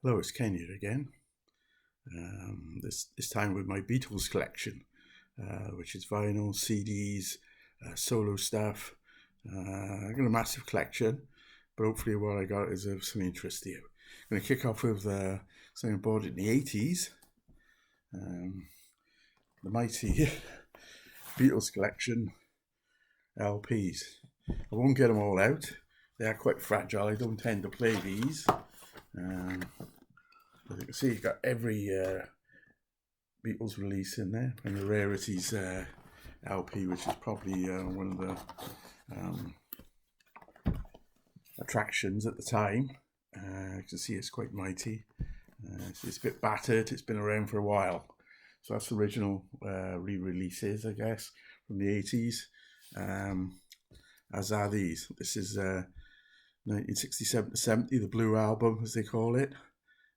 Hello, it's Ken here again. This time with my Beatles collection, which is vinyl, CDs, solo stuff. I've got a massive collection, but hopefully what I got is of some interest to you. I'm going to kick off with something I bought in the 80s, the mighty Beatles collection LPs. I won't get them all out. They are quite fragile. I don't tend to play these. As you can see, you've got every Beatles release in there, and the Rarities LP, which is probably one of the attractions at the time. You can see it's quite mighty. It's a bit battered. It's been around for a while. So that's the original re-releases, I guess, from the 80s. As are these. This is 1967 to 70, the Blue Album, as they call it.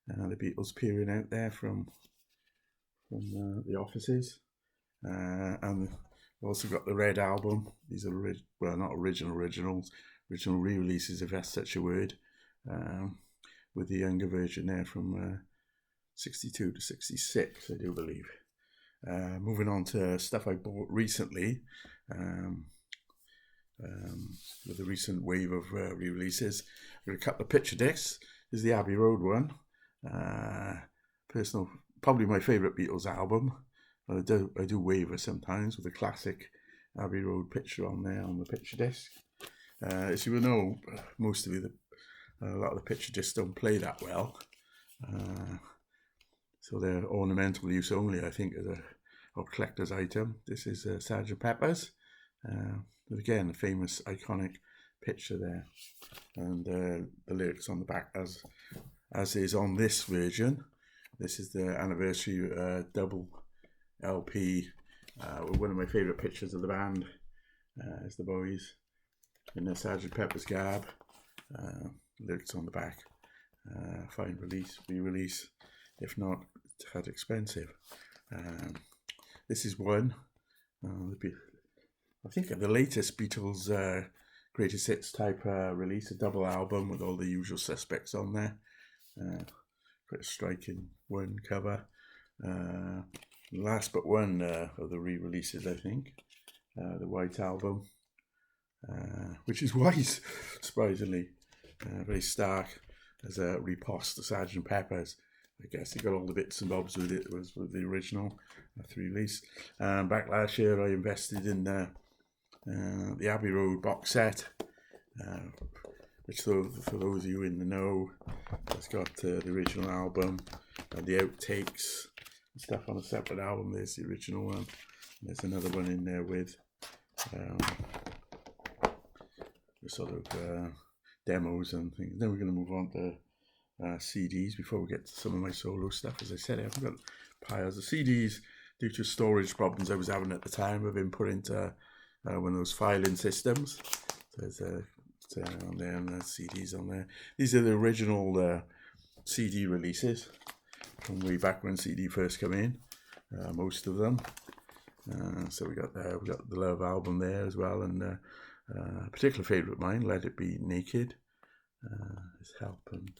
The Beatles peering out there from the offices, and we've also got the Red Album. These are not original re-releases, if that's such a word, with the younger version there from 62 to 66, I do believe. Moving on to stuff I bought recently, with the recent wave of re-releases. I've got a couple of picture discs. This is the Abbey Road one. Probably my favourite Beatles album. I do waver sometimes with a classic Abbey Road picture on there on the picture disc. As you will know, most of you, a lot of the picture discs don't play that well, so they're ornamental use only, I think, as a collector's item. This is Sgt. Pepper's, but again, a famous iconic picture there, and the lyrics on the back as is on this version. This is the anniversary double LP. One of my favourite pictures of the band is the boys in the Sgt. Pepper's garb. Lyrics on the back. Fine release, re-release. If not, it's expensive. This is one. I think the latest Beatles greatest hits type release, a double album with all the usual suspects on there. Quite a striking one cover. Last but one of the re-releases, I think, the White Album, which is white, surprisingly, very stark as a riposte to Sgt. Pepper's. I guess he got all the bits and bobs with it. Was with the original release. Back last year, I invested in the Abbey Road box set. Which, for those of you in the know, has got the original album and the outtakes and stuff on a separate album. There's the original one. There's another one in there with the sort of demos and things. Then we're going to move on to CDs before we get to some of my solo stuff. As I said, I haven't got piles of CDs due to storage problems I was having at the time. I've been put into one of those filing systems. So there's on there and the CDs on there. These are the original CD releases from way back when CD first came in. Most of them. So we got the Love album there as well, and a particular favourite of mine, Let It Be Naked. Is Help and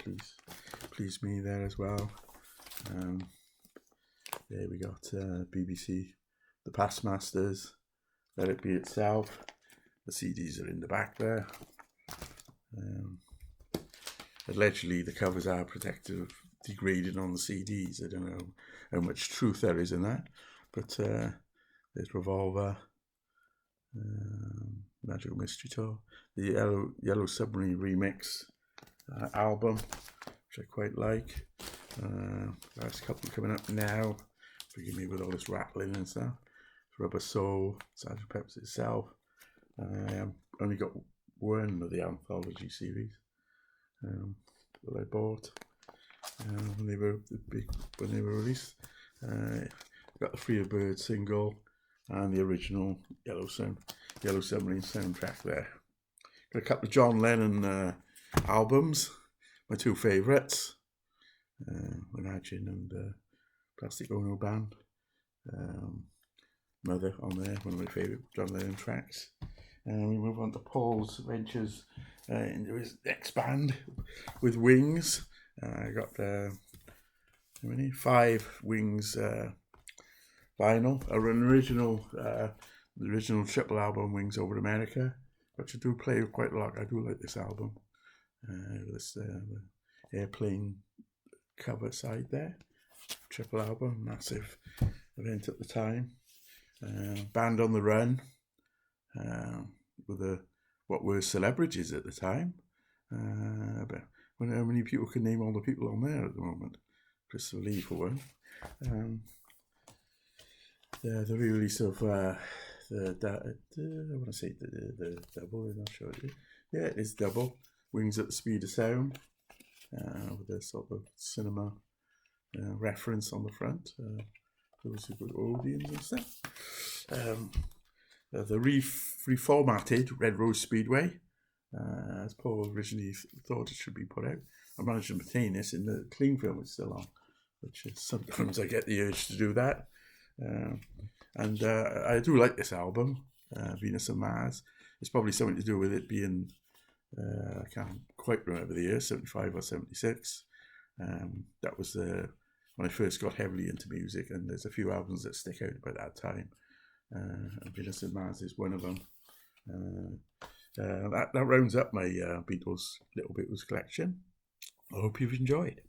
Please Me there as well. There we got BBC, The Past Masters, Let It Be Itself. The CDs are in the back there. Allegedly, the covers are protective, degrading on the CDs. I don't know how much truth there is in that, but there's Revolver, Magical Mystery Tour, the Yellow Submarine remix album, which I quite like. Last couple coming up now. Forgive me with all this rattling and stuff. Rubber Soul, Sgt. Pepper's itself. I only got one of the anthology series that I bought when they were released. Got the Free a Bird single and the original Yellow Submarine soundtrack there. Got a couple of John Lennon albums, my two favourites, Imagine and Plastic Ono Band. Mother on there, one of my favourite John Lennon tracks. And we move on to Paul's ventures into his next band with Wings. I got how many? 5 Wings vinyl. The original triple album, Wings Over America, which I do play quite a lot. I do like this album. This airplane cover side there. Triple album, massive event at the time. Band on the Run, with what were celebrities at the time. But I wonder how many people can name all the people on there at the moment. Christopher Lee for one. The release of I want to say the double. I'm not sure. Yeah, it is double. Wings at the Speed of Sound, with a sort of cinema reference on the front. Those who got audience and stuff. The reformatted Red Rose Speedway, as Paul originally thought it should be put out. I managed to maintain this in the clean film it's still on, which is sometimes I get the urge to do that. And I do like this album, Venus and Mars. It's probably something to do with it being, I can't quite remember the year, 75 or 76. That was when I first got heavily into music, and there's a few albums that stick out about that time. And Venus and Mars is one of them. That rounds up my Beatles Little Beatles collection. I hope you've enjoyed.